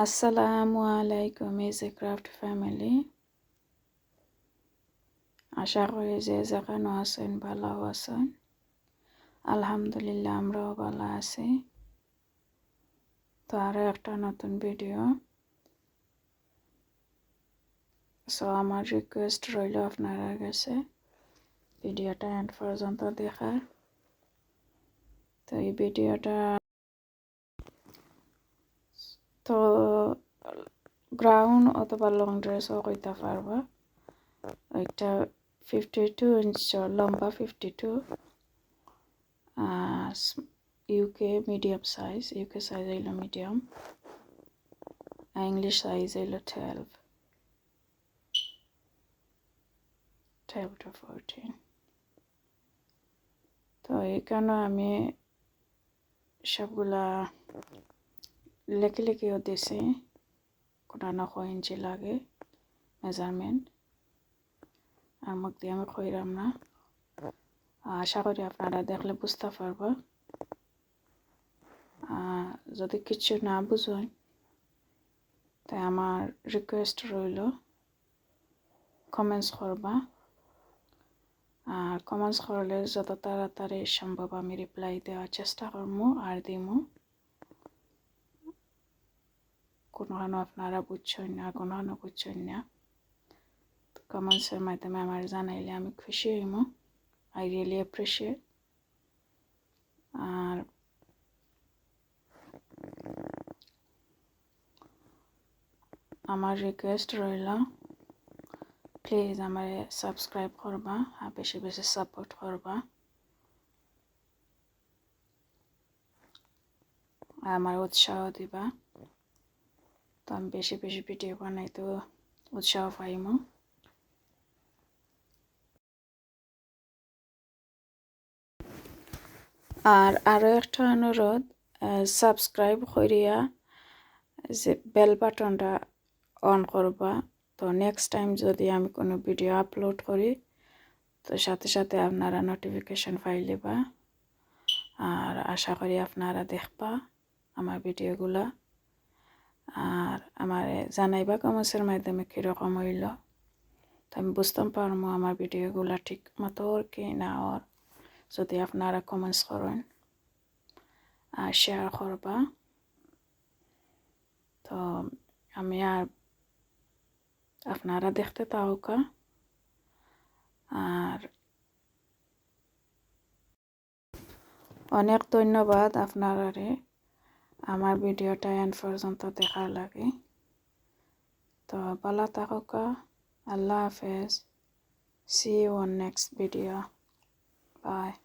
আসসালামু আলাইকুম is a craft family. আশা করি যে যেখানে আছেন ভালো আছেন। আলহামদুলিল্লাহ আমরাও ভালো আছি। তো আরও একটা নতুন ভিডিও। আমার রিকোয়েস্ট রইল আপনারা কাছে ভিডিওটা এন্ড পর্যন্ত দেখার। তো এই ভিডিওটা তো গ্রাউন্ড অথবা লং ড্রেসও কইতে পারবা। একটা 52 ইঞ্চ লম্বা 52 UK medium size, UK size হইল মিডিয়াম, ইংলিশ সাইজ হইল 12 to 14। তো এখানে আমি সবগুলা লেখেও দিছি কোটানো কয় ইঞ্চি লাগে মেজারমেন্ট, আর মুখ দিয়ে আমি কইরাম না। আশা করি আপনারা দেখলে বুঝতে পারবা। যদি কিছু না বুঝেন তাই আমার রিকোয়েস্ট রইল কমেন্টস করবা। আর কমেন্টস করলে যত তাড়াতাড়ি সম্ভব আমি রিপ্লাই দেওয়ার চেষ্টা করবো আর দিমু। কোনো আপনারা বুঝছেন না, কোনো বুঝছেন না, কমেন্টসের মাধ্যমে আমার জানাইলে আমি খুশি হইম। I really appreciate. আর আমার রিকোয়েস্ট রইল প্লিজ আমার সাবস্ক্রাইব করবা আর বেশি বেশি সাপোর্ট করবা। আমার উৎসাহ দিবা, তো আমি বেশি বেশি ভিডিও বানাইতে উৎসাহ পাইম। আর আরও একটা অনুরোধ, সাবস্ক্রাইব করিয়া যে বেল বাটনটা অন করবা। তো নেক্সট টাইম যদি আমি কোনো ভিডিও আপলোড করি তো সাথে সাথে আপনারা নোটিফিকেশন পাইলেবা। আর আশা করি আপনারা দেখবা আমার ভিডিওগুলা, আর আমার জানাইবা কমেন্টসের মাধ্যমে কীরকম হইল, তো আমি বুঝতাম পারবো আমার ভিডিওগুলা ঠিক মতো ওর কি না ওর। যদি আপনারা কমেন্টস করেন আর শেয়ার করবা, তো আমি আর আপনারা দেখতে থাকা। আর অনেক ধন্যবাদ আপনারারে আমার ভিডিওটা এন্ড পর্যন্ত দেখার লাগে। তো ভালো থাকা। আল্লাহ হাফেজ। See you on next video. Bye.